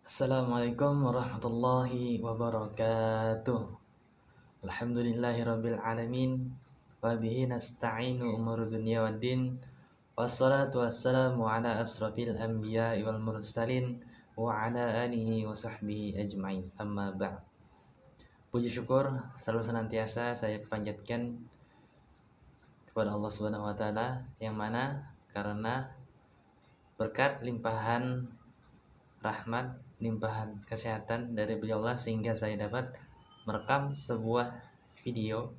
Assalamualaikum warahmatullahi wabarakatuh. Alhamdulillahirabbil alamin wa bihi nasta'inu umur dunya waddin. Wassalatu wassalamu ala asrafil anbiya'i wal mursalin wa ala alihi wa sahbihi ajmain. Amma ba'd. Puji syukur selalu senantiasa saya panjatkan kepada Allah Subhanahu wa taala yang mana karena berkat limpahan rahmat, limpahan kesehatan dari beliau Allah sehingga saya dapat merekam sebuah video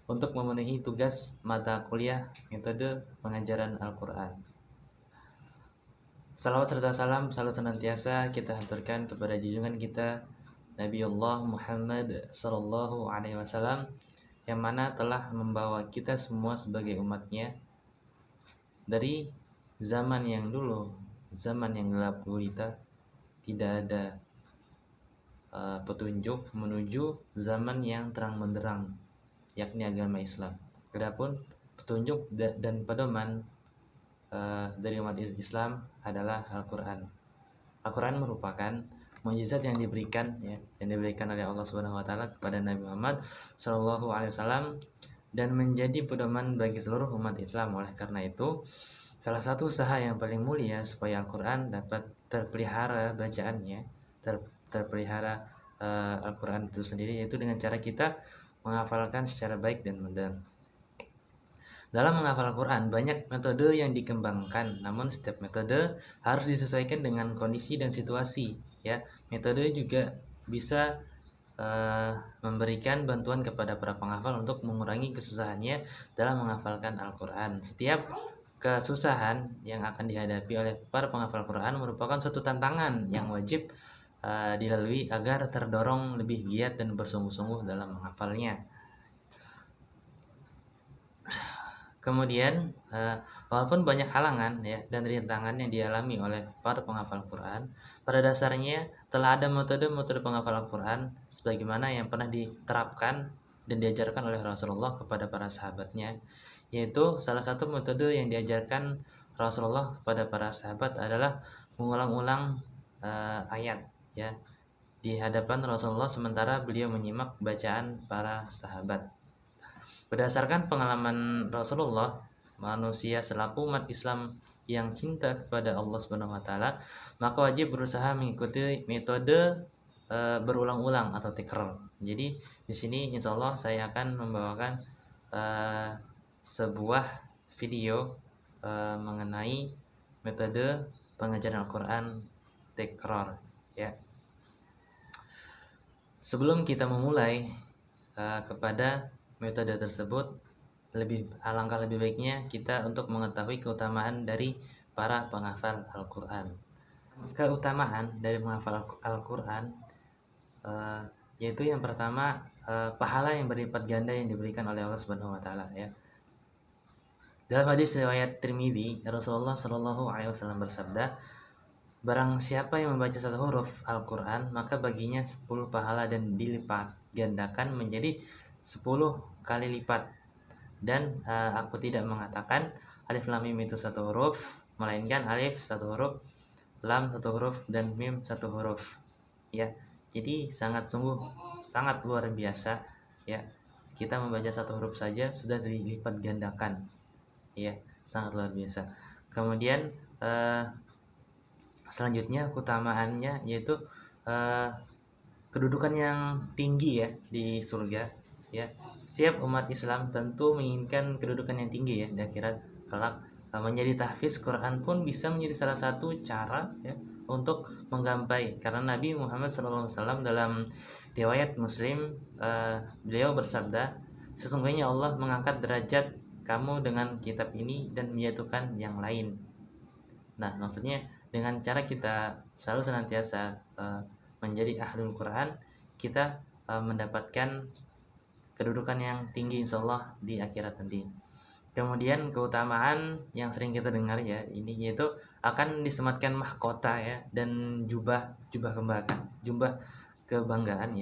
untuk memenuhi tugas mata kuliah metode pengajaran Al-Quran. Salawat serta salam selalu senantiasa kita haturkan kepada junjungan kita Nabiullah Muhammad Sallallahu Alaihi Wasallam yang mana telah membawa kita semua sebagai umatnya dari zaman yang dulu, zaman yang gelap gulita, tidak ada petunjuk menuju zaman yang terang benderang, yakni agama Islam. Adapun petunjuk dan pedoman dari umat Islam adalah Al-Quran. Al-Quran merupakan mukjizat yang diberikan oleh Allah Subhanahu wa taala kepada Nabi Muhammad Shallallahu alaihi wasallam dan menjadi pedoman bagi seluruh umat Islam. Oleh karena itu, salah satu usaha yang paling mulia supaya Al-Quran dapat terpelihara bacaannya, terpelihara Al-Quran itu sendiri, yaitu dengan cara kita menghafalkan secara baik dan benar. Dalam menghafal Al-Quran banyak metode yang dikembangkan, namun setiap metode harus disesuaikan dengan kondisi dan situasi. Metode juga bisa memberikan bantuan kepada para penghafal untuk mengurangi kesusahannya dalam menghafalkan Al-Quran. Setiap kesusahan yang akan dihadapi oleh para penghafal Al-Quran merupakan suatu tantangan yang wajib dilalui agar terdorong lebih giat dan bersungguh-sungguh dalam menghafalnya. Kemudian walaupun banyak halangan dan rintangan yang dialami oleh para penghafal Al-Quran, pada dasarnya telah ada metode-metode penghafal Al-Quran sebagaimana yang pernah diterapkan dan diajarkan oleh Rasulullah kepada para sahabatnya, yaitu salah satu metode yang diajarkan Rasulullah kepada para sahabat adalah mengulang-ulang ayat di hadapan Rasulullah sementara beliau menyimak bacaan para sahabat. Berdasarkan pengalaman Rasulullah, manusia selaku umat Islam yang cinta kepada Allah Subhanahu wa taala, maka wajib berusaha mengikuti metode berulang-ulang atau tikrar. Jadi di sini insya Allah saya akan membawakan sebuah video mengenai metode pengajaran Al-Quran tikrar. Sebelum kita memulai kepada metode tersebut, alangkah lebih baiknya kita untuk mengetahui keutamaan dari para penghafal Al-Quran. Keutamaan dari menghafal Al-Quran yaitu yang pertama, pahala yang berlipat ganda yang diberikan oleh Allah Subhanahu wa taala. Dalam hadis riwayat Tirmidzi, Rasulullah Shallallahu alaihi wasallam bersabda, barang siapa yang membaca satu huruf Al-Quran, maka baginya 10 pahala dan dilipat gandakan menjadi 10 kali lipat. Dan aku tidak mengatakan alif lam mim itu satu huruf, melainkan alif satu huruf, lam satu huruf, dan mim satu huruf. Jadi sangat luar biasa. Kita membaca satu huruf saja sudah dilipat gandakan. Sangat luar biasa. Kemudian selanjutnya keutamaannya yaitu kedudukan yang tinggi di surga. Setiap umat Islam tentu menginginkan kedudukan yang tinggi di akhirat kelak. Menjadi tahfiz Quran pun bisa menjadi salah satu cara untuk menggapai, karena Nabi Muhammad SAW dalam riwayat Muslim beliau bersabda, sesungguhnya Allah mengangkat derajat kamu dengan kitab ini dan menjatuhkan yang lain. Nah, maksudnya dengan cara kita selalu senantiasa menjadi ahlul Quran, kita mendapatkan kedudukan yang tinggi insyaallah di akhirat nanti. Kemudian keutamaan yang sering kita dengar ini yaitu akan disematkan mahkota dan jubah kebanggaan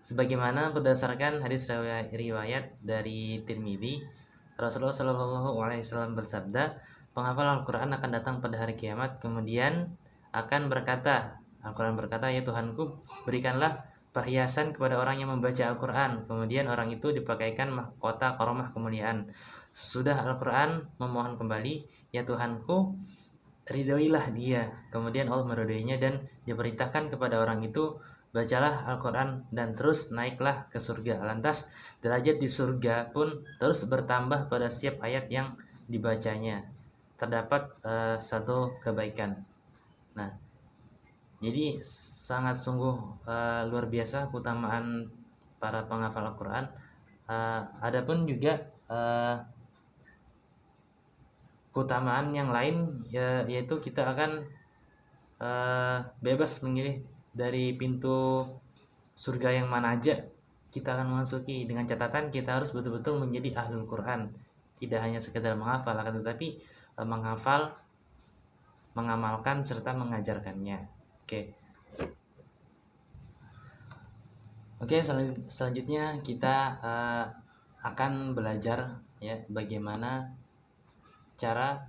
sebagaimana berdasarkan hadis riwayat dari Tirmidzi, Rasulullah Shallallahu alaihi wasallam bersabda, penghafal Al-Quran akan datang pada hari kiamat, kemudian akan berkata, Al-Quran berkata, ya Tuhanku, berikanlah perhiasan kepada orang yang membaca Al-Quran. Kemudian orang itu dipakaikan mahkota karomah kemuliaan. Sudah Al-Quran memohon kembali, ya Tuhanku, ridhoilah dia. Kemudian Allah meridhoinya dan diperintahkan kepada orang itu, bacalah Al-Quran dan terus naiklah ke surga. Lantas derajat di surga pun terus bertambah pada setiap ayat yang dibacanya. Terdapat satu kebaikan. Nah, jadi sangat sungguh luar biasa keutamaan para penghafal Al-Quran. Adapun juga keutamaan yang lain yaitu kita akan bebas memilih dari pintu surga yang mana aja kita akan memasuki, dengan catatan kita harus betul-betul menjadi ahlul Quran, tidak hanya sekedar menghafal, akan tetapi menghafal, mengamalkan serta mengajarkannya. Oke, selanjutnya kita akan belajar ya bagaimana cara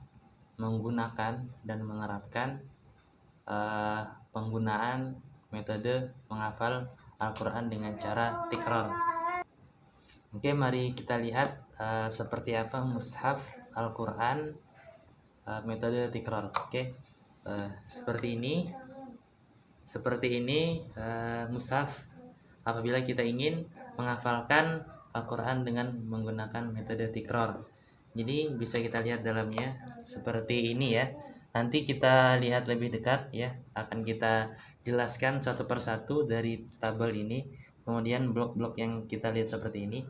menggunakan dan menerapkan penggunaan metode menghafal Al-Quran dengan cara tikrar. Oke, mari kita lihat seperti apa mushaf Al-Quran metode tikrar. Oke, seperti ini mushaf apabila kita ingin menghafalkan Al-Quran dengan menggunakan metode tikrar. Jadi bisa kita lihat dalamnya seperti ini ya. Nanti kita lihat lebih dekat ya, akan kita jelaskan satu persatu dari tabel ini. Kemudian blok-blok yang kita lihat seperti ini.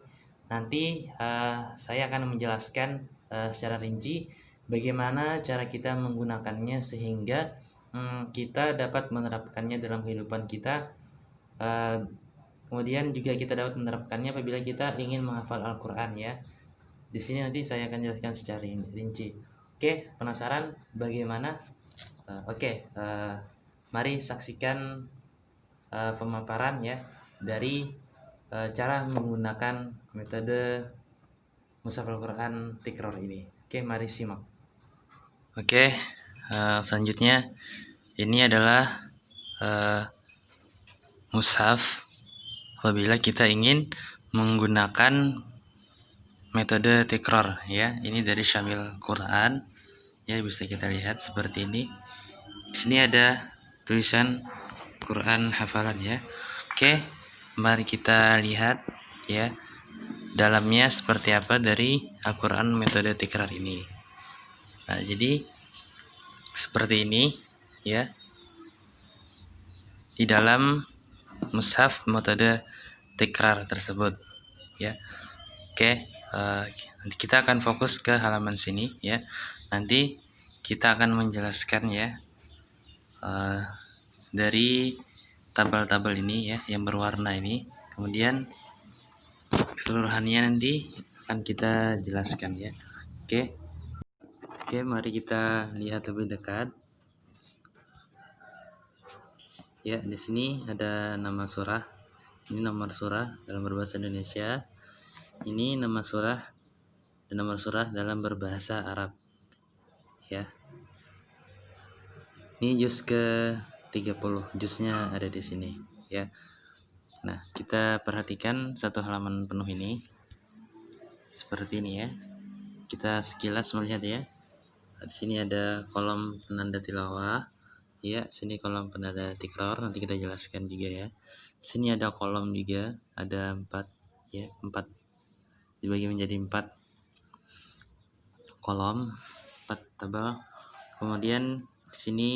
Nanti saya akan menjelaskan secara rinci bagaimana cara kita menggunakannya sehingga kita dapat menerapkannya dalam kehidupan kita. Kemudian juga kita dapat menerapkannya apabila kita ingin menghafal Al-Quran ya. Di sini nanti saya akan jelaskan secara rinci. Oke, penasaran bagaimana? Mari saksikan pemaparan ya dari cara menggunakan metode mushaf Al-Quran tikrar ini. Oke, mari simak. Oke, selanjutnya ini adalah mushaf apabila kita ingin menggunakan metode tikrar ya. Ini dari Syamil Quran ya, bisa kita lihat seperti ini. Di sini ada tulisan Quran hafalan ya. Oke, mari kita lihat ya dalamnya seperti apa dari Al-Quran metode tikrar ini. Nah, jadi seperti ini ya di dalam mushaf metode tikrar tersebut ya. Oke, nanti kita akan fokus ke halaman sini ya. Nanti kita akan menjelaskan ya dari tabel-tabel ini ya yang berwarna ini. Kemudian keseluruhannya nanti akan kita jelaskan ya. Oke, mari kita lihat lebih dekat. Ya, di sini ada nama surah. Ini nomor surah dalam berbahasa Indonesia. Ini nama surah dan nomor surah dalam berbahasa Arab ya. Ini juz ke 30, juznya ada di sini ya. Nah, kita perhatikan satu halaman penuh ini seperti ini ya. Kita sekilas melihat ya. Di sini ada kolom penanda tilawah ya, sini kolom penanda tikrar, nanti kita jelaskan juga ya. Sini ada kolom juga, ada 4 ya, 4 dibagi menjadi 4 kolom, 4 tabel. Kemudian di sini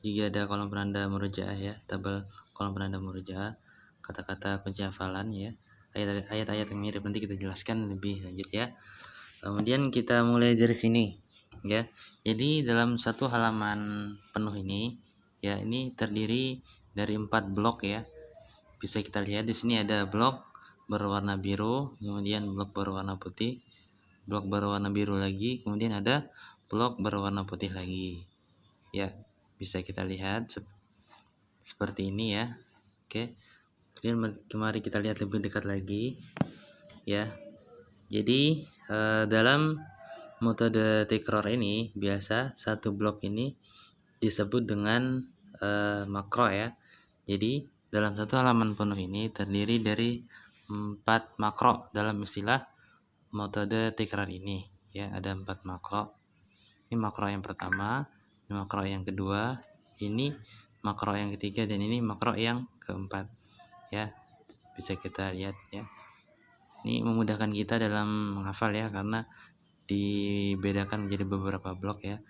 juga ada kolom penanda murojaah ya, tabel kolom penanda murojaah, kata-kata kunci hafalan ya, ayat-ayat yang mirip, nanti kita jelaskan lebih lanjut ya. Kemudian kita mulai dari sini ya. Jadi dalam satu halaman penuh ini ya, ini terdiri dari 4 blok ya. Bisa kita lihat di sini ada blok berwarna biru, kemudian blok berwarna putih, blok berwarna biru lagi, kemudian ada blok berwarna putih lagi ya. Bisa kita lihat seperti ini ya. Oke, kemudian mari kita lihat lebih dekat lagi ya. Jadi dalam metode tikrar ini biasa satu blok ini disebut dengan makro ya. Jadi dalam satu halaman penuh ini terdiri dari 4 makro dalam istilah metode tikrar ini ya. Ada 4 makro. Ini makro yang pertama, ini makro yang kedua, ini makro yang ketiga, dan ini makro yang keempat ya. Bisa kita lihat ya. Ini memudahkan kita dalam menghafal ya, karena dibedakan menjadi beberapa blok ya.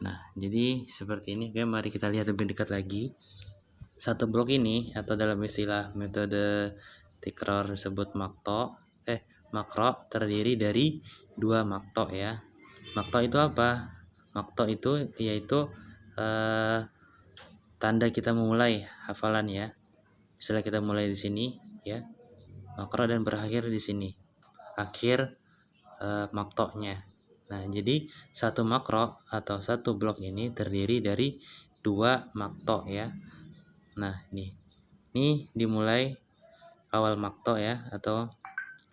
Nah, jadi seperti ini. Oke, mari kita lihat lebih dekat lagi. Satu blok ini, atau dalam istilah metode tikrar disebut makro, terdiri dari 2 makto ya. Makto itu apa? Makto itu yaitu tanda kita memulai hafalan ya. Misalnya kita mulai di sini ya, makro, dan berakhir di sini, akhir maktonya. Nah, jadi satu makro atau satu blok ini terdiri dari 2 makto ya. Nah, ini dimulai awal makto ya, atau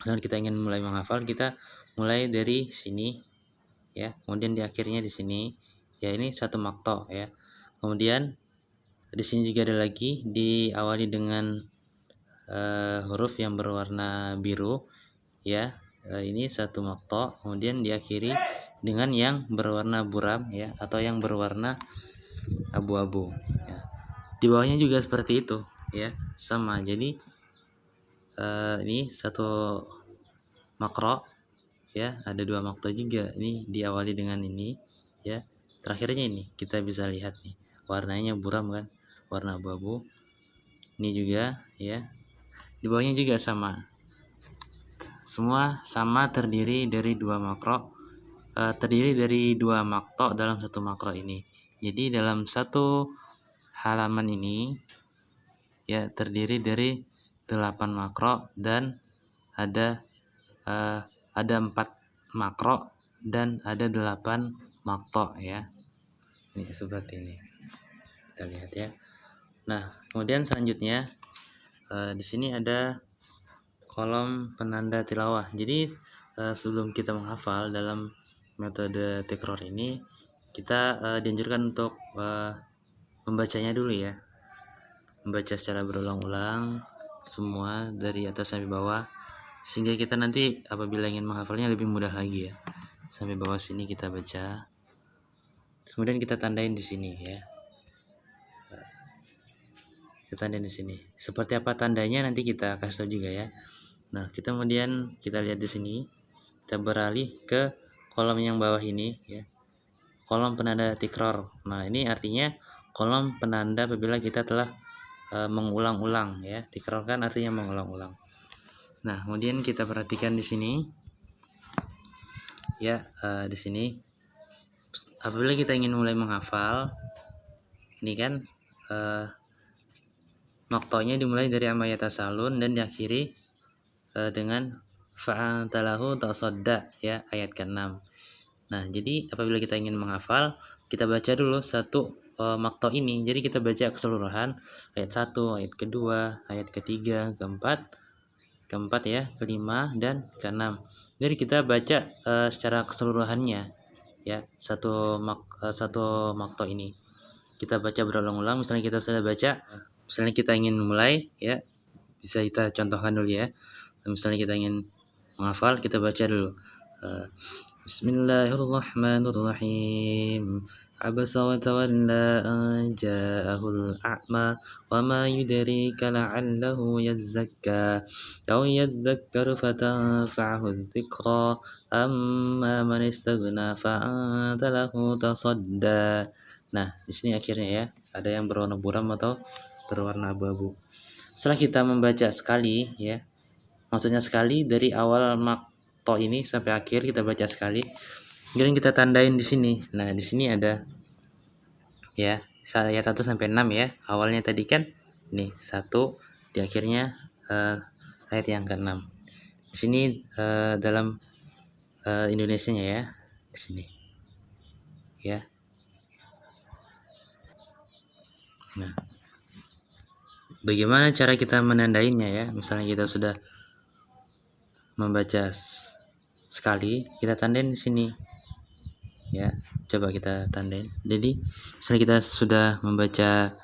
kalau kita ingin mulai menghafal, kita mulai dari sini ya, kemudian di akhirnya di sini ya. Ini satu makto ya. Kemudian di sini juga ada lagi, diawali dengan huruf yang berwarna biru ya. Ini satu makto, kemudian diakhiri dengan yang berwarna buram ya, atau yang berwarna abu-abu ya. Di bawahnya juga seperti itu ya, sama. Jadi ini satu makro ya, ada 2 makto juga. Ini diawali dengan ini ya, terakhirnya ini kita bisa lihat nih, warnanya buram kan, warna abu-abu. Ini juga ya, di bawahnya juga sama. Semua sama, terdiri dari 2 makro, terdiri dari 2 makto dalam satu makro ini. Jadi dalam satu halaman ini ya terdiri dari 8 makro, dan ada 4 makro dan ada 8 makto ya. Ini seperti ini. Kita lihat ya. Nah, kemudian selanjutnya di sini ada kolom penanda tilawah. Jadi sebelum kita menghafal dalam metode tikrar ini, kita dianjurkan untuk membacanya dulu ya. Membaca secara berulang-ulang semua dari atas sampai bawah, sehingga kita nanti apabila ingin menghafalnya lebih mudah lagi ya. Sampai bawah sini kita baca. Kemudian kita tandain di sini ya. Kita tandain di sini. Seperti apa tandanya nanti kita kasih tahu juga ya. Nah, kita kemudian kita lihat di sini, kita beralih ke kolom yang bawah ini ya, kolom penanda tikrar. Nah, ini artinya kolom penanda apabila kita telah mengulang-ulang ya. Tikrar kan artinya mengulang-ulang. Nah, kemudian kita perhatikan di sini ya, di sini apabila kita ingin mulai menghafal, ini kan maktonya dimulai dari amma yatasalun dan diakhiri dengan fa'antalahu tasadda ya, ayat ke-6. Nah, jadi apabila kita ingin menghafal, kita baca dulu satu makto ini. Jadi kita baca keseluruhan, ayat 1, ayat kedua, ayat ketiga, keempat ya, kelima, dan ke-6. Jadi kita baca secara keseluruhannya ya, satu makto ini kita baca berulang-ulang. Misalnya kita sudah baca, misalnya kita ingin mulai ya, bisa kita contohkan dulu ya. Misalnya kita ingin menghafal, kita baca dulu. Bismillahirrahmanirrahim. Abasa wa tawalla an ja'ahul a'ma wa ma yudrika la'allahu yazzakka aw yadhakkaru fatanfa'ahu dzikra amma man istaghna fa'anta lahu tasadda. Nah, di sini akhirnya ya, ada yang berwarna buram atau berwarna abu-abu. Setelah kita membaca sekali ya, maksudnya sekali dari awal makto ini sampai akhir kita baca sekali, kemudian kita tandain di sini. Nah, di sini ada ya, ayat 1 sampai 6 ya. Awalnya tadi kan nih 1, di akhirnya ayat yang ke-6. Di sini dalam Indonesianya ya, di sini. Ya. Nah, bagaimana cara kita menandainya ya? Misalnya kita sudah membaca sekali, kita tandain di sini ya. coba kita tandain. Jadi misalnya kita sudah membaca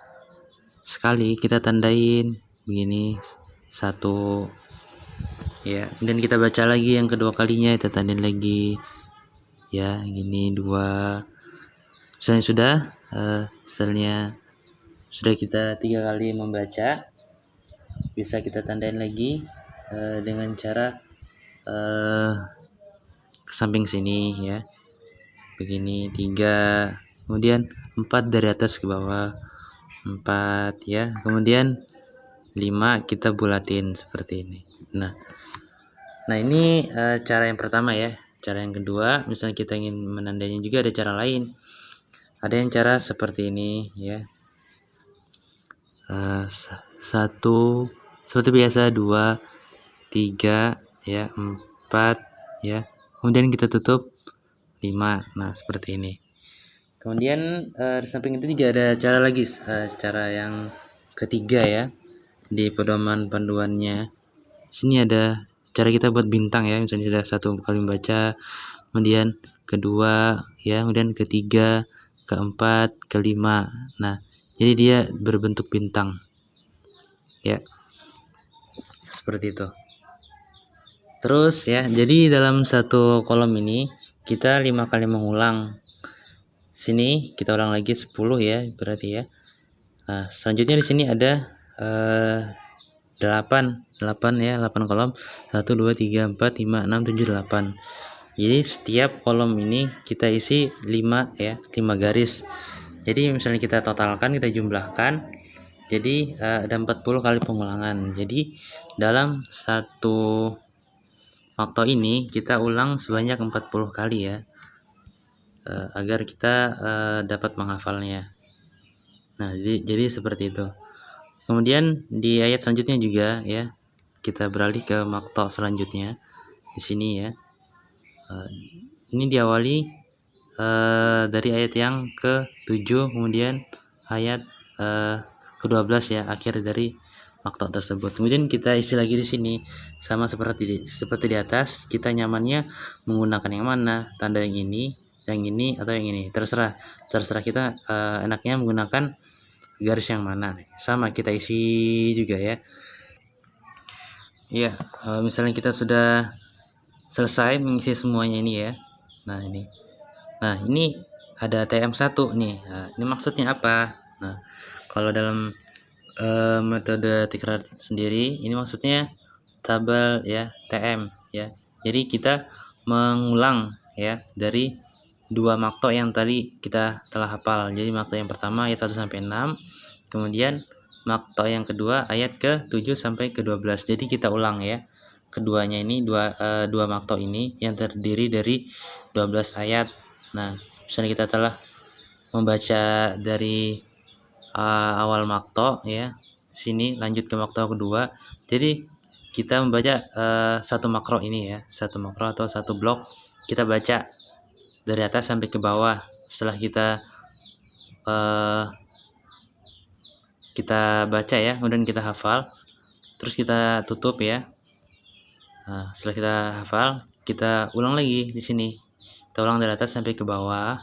sekali, kita tandain begini 1 ya, kemudian kita baca lagi yang kedua kalinya, kita tandain lagi ya, gini 2. Misalnya sudah kita 3 kali membaca, bisa kita tandain lagi dengan cara ke samping sini ya, begini 3, kemudian 4 dari atas ke bawah 4 ya, kemudian 5 kita bulatin seperti ini. Nah ini cara yang pertama ya. Cara yang kedua, misalnya kita ingin menandainya juga ada cara lain. Ada yang cara seperti ini ya. 1 seperti biasa, 2, 3 ya, 4 ya. Kemudian kita tutup 5. Nah, seperti ini. Kemudian di samping itu juga ada cara lagi, cara yang ketiga ya. Di pedoman panduannya. Sini ada cara kita buat bintang ya, misalnya sudah 1 kali membaca, kemudian kedua ya, kemudian ketiga, keempat, kelima. Nah, jadi dia berbentuk bintang ya, seperti itu. Terus ya, jadi dalam satu kolom ini kita 5 kali mengulang. Sini kita ulang lagi 10 ya, berarti ya. Nah, selanjutnya di sini ada 8 ya, 8 kolom, 1 2 3 4 5 6 7 8. Jadi setiap kolom ini kita isi 5 ya, 5 garis. Jadi misalnya kita totalkan, kita jumlahkan, jadi ada 40 kali pengulangan. Jadi dalam satu waktu ini kita ulang sebanyak 40 kali ya, agar kita dapat menghafalnya. Nah, jadi seperti itu. Kemudian di ayat selanjutnya juga ya, kita beralih ke makto selanjutnya di sini ya. Ini diawali dari ayat yang ke-7, kemudian ayat ke-12 ya, akhir dari makto tersebut. Kemudian kita isi lagi di sini sama seperti di atas. Kita nyamannya menggunakan yang mana, tanda yang ini atau yang ini, terserah kita enaknya menggunakan garis yang mana. Sama kita isi juga ya. Iya, misalnya kita sudah selesai mengisi semuanya ini ya. Nah ini ada TM1 nih. Nah, ini maksudnya apa? Nah, kalau dalam metode tikrar sendiri, ini maksudnya tabel ya, TM ya. Jadi kita mengulang ya dari 2 makto yang tadi kita telah hafal. Jadi makto yang pertama ayat 1 sampai 6, kemudian makto yang kedua ayat ke-7 sampai ke-12. Jadi kita ulang ya. Keduanya ini dua makto ini yang terdiri dari 12 ayat. Nah, misalnya kita telah membaca dari awal makto ya, sini lanjut ke makto kedua. Jadi kita membaca satu makro ini ya, satu makro atau satu blok kita baca dari atas sampai ke bawah. Setelah kita baca ya, kemudian kita hafal, terus kita tutup ya. Nah, setelah kita hafal, kita ulang lagi di sini. Kita ulang dari atas sampai ke bawah.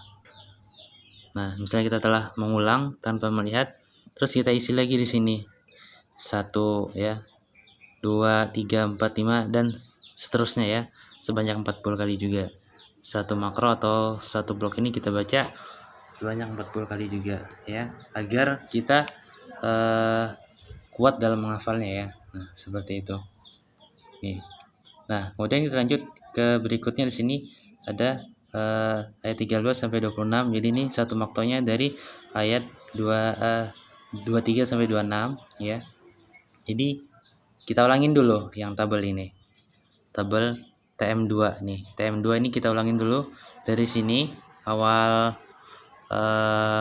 Nah, misalnya kita telah mengulang tanpa melihat, terus kita isi lagi di sini. 1 ya, 2, 3, 4, 5 dan seterusnya ya, sebanyak 40 kali juga. Satu makro atau satu blok ini kita baca sebanyak 40 kali juga ya, agar kita kuat dalam menghafalnya ya. Nah, seperti itu. Nih. Nah, kemudian kita lanjut ke berikutnya. Di sini ada ayat 13 sampai 26. Jadi ini satu maktonya dari ayat 23 sampai 26 ya. Jadi kita ulangin dulu yang tabel ini. Tabel TM2 nih. TM2 ini kita ulangin dulu dari sini awal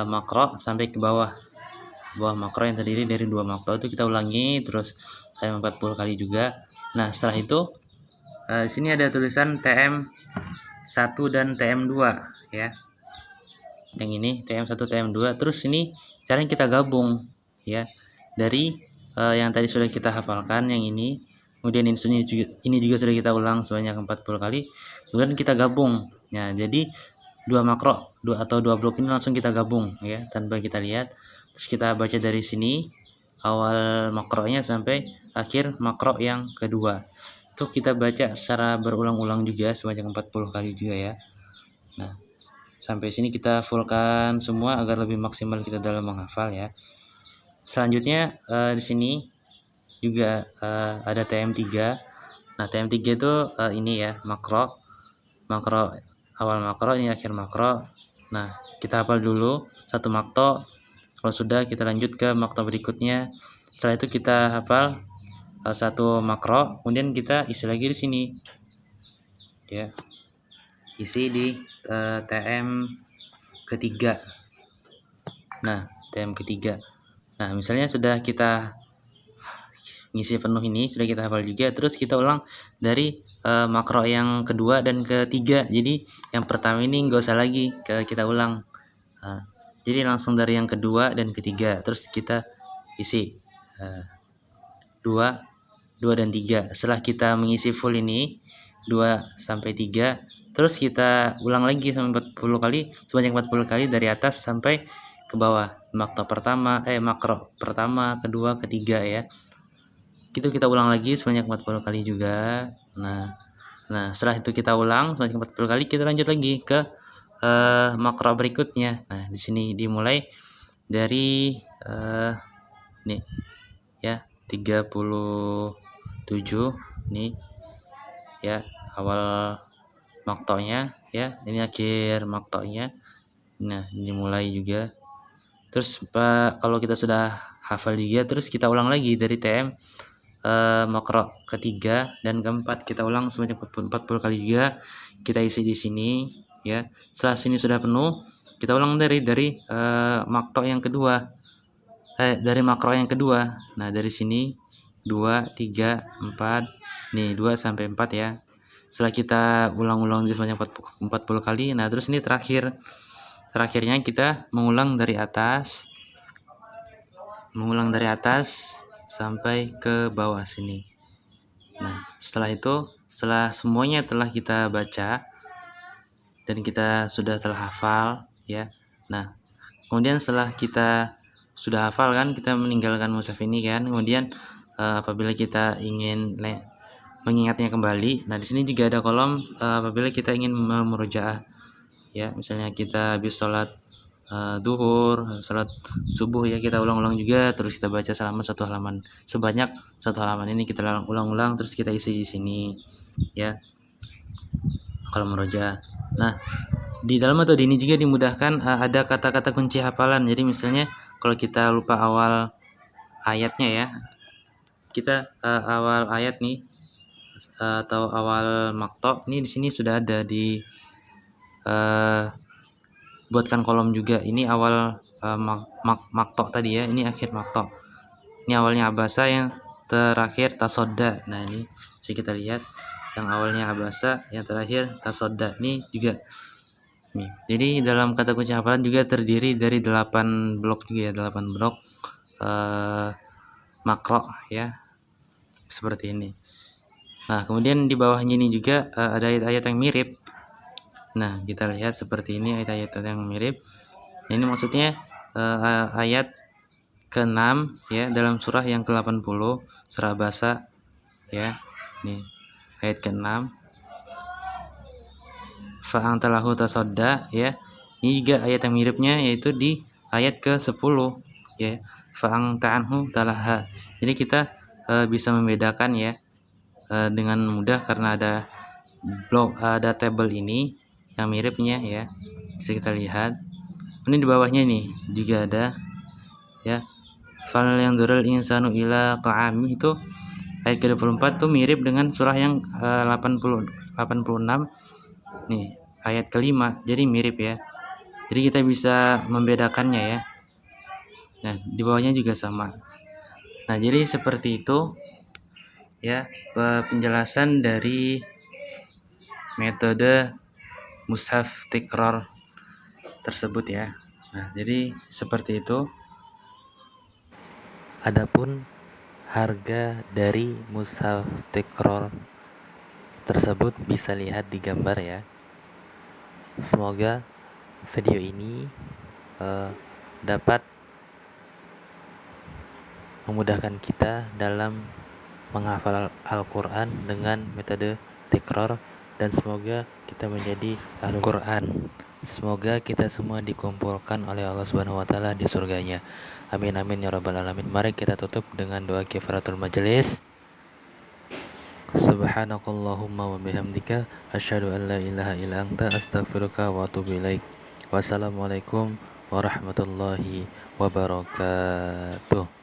makro sampai ke bawah makro yang terdiri dari 2 makro itu kita ulangi terus sampai 40 kali juga. Nah, setelah itu di sini ada tulisan TM1 dan TM2 ya. Yang ini TM1, TM2. Terus ini caranya kita gabung ya. Dari yang tadi sudah kita hafalkan yang ini. Kemudian ini juga sudah kita ulang sebanyak 40 kali. Kemudian kita gabung. Ya, jadi 2 makro dua blok ini langsung kita gabung ya, tanpa kita lihat. Terus kita baca dari sini awal makronya sampai akhir makro yang kedua. Itu kita baca secara berulang-ulang juga sebanyak 40 kali juga ya. Nah, sampai sini kita fullkan semua agar lebih maksimal kita dalam menghafal ya. Selanjutnya di sini juga ada TM3. Nah, TM3 itu ini ya, makro awal makro, ini akhir makro. Nah, kita hafal dulu satu makto. Kalau sudah, kita lanjut ke makto berikutnya. Setelah itu kita hafal satu makro, kemudian kita isi lagi di sini ya, isi di TM ketiga. Nah, TM ketiga. Nah, misalnya sudah kita ngisi penuh ini, sudah kita hafal juga, terus kita ulang dari makro yang kedua dan ketiga. Jadi yang pertama ini nggak usah lagi kita ulang. Jadi langsung dari yang kedua dan ketiga, terus kita isi 2 dan 3. Setelah kita mengisi full ini 2 sampai 3, terus kita ulang lagi sampai 40 kali, sebanyak 40 kali dari atas sampai ke bawah. Makro pertama, kedua, ketiga ya. Itu kita ulang lagi sebanyak 40 kali juga. Nah, setelah itu kita ulang sebanyak 40 kali, kita lanjut lagi ke makro berikutnya. Nah, di sini dimulai dari nih ya, 37 nih ya, awal maktonya ya, ini akhir maktonya. Nah, dimulai juga. Terus kalau kita sudah hafal juga, terus kita ulang lagi dari TM makro ketiga dan keempat, kita ulang sebanyak 40 kali juga. Kita isi di sini ya. Setelah sini sudah penuh, kita ulang dari makro yang kedua, dari makro yang kedua. Nah, dari sini 2, 3, 4 nih, 2 sampai 4 ya. Setelah kita ulang-ulang sebanyak 40 kali, nah terus ini terakhirnya kita mengulang dari atas sampai ke bawah sini. Nah, setelah semuanya telah kita baca dan kita sudah terhafal ya. Nah, kemudian setelah kita sudah hafal kan, kita meninggalkan mushaf ini kan. Kemudian apabila kita ingin mengingatnya kembali, nah di sini juga ada kolom apabila kita ingin memurojaah ya. Misalnya kita habis sholat duhur, sholat subuh ya, kita ulang-ulang juga, terus kita baca selama satu halaman, sebanyak satu halaman ini kita ulang-ulang, terus kita isi di sini ya, kalau murojaah. Nah, di dalam metode ini juga dimudahkan ada kata-kata kunci hafalan. Jadi misalnya kalau kita lupa awal ayatnya ya, kita awal ayat nih atau awal makto ini, di sini sudah ada di buatkan kolom juga. Ini awal makto tadi ya, ini akhir makto. Ini awalnya abasa, yang terakhir tasoda. Nah, ini bisa kita lihat, yang awalnya abasa, yang terakhir tasoda. Ini juga nih. Jadi dalam kata kunci hafalan juga terdiri dari 8 blok juga ya, 8 blok makro ya, seperti ini. Nah, kemudian di bawahnya ini juga ada ayat-ayat yang mirip. Nah, kita lihat seperti ini ayat-ayat yang mirip. Ini maksudnya ayat ke-6 ya, dalam surah yang ke-80, surah Abasa ya. Nih, ayat ke-6. Fa'antalahu tasodda ya. Ini juga ayat yang miripnya, yaitu di ayat ke-10 ya. Fa'angta'anhu talaha. Jadi kita bisa membedakan ya dengan mudah karena ada tabel ini yang miripnya ya. Bisa kita lihat. Ini di bawahnya nih juga ada ya. Fal yang durul insanu ila ta'ami, itu ayat ke-24 tuh mirip dengan surah yang 86 nih, ayat ke-5. Jadi mirip ya. Jadi kita bisa membedakannya ya. Nah, di bawahnya juga sama. Nah, jadi seperti itu ya penjelasan dari metode mushaf tikror tersebut ya. Nah, jadi seperti itu. Adapun harga dari mushaf tikror tersebut bisa lihat di gambar ya. Semoga video ini dapat memudahkan kita dalam menghafal Al-Quran dengan metode tikror, dan semoga kita menjadi ahlul Quran. Semoga kita semua dikumpulkan oleh Allah Subhanahu wa taala di surganya. Amin amin ya rabbal alamin. Mari kita tutup dengan doa kifaratul majelis. Subhanakallahumma wa bihamdika asyhadu an la ilaha illa anta astaghfiruka wa atubu ilaik. Wassalamualaikum warahmatullahi wabarakatuh.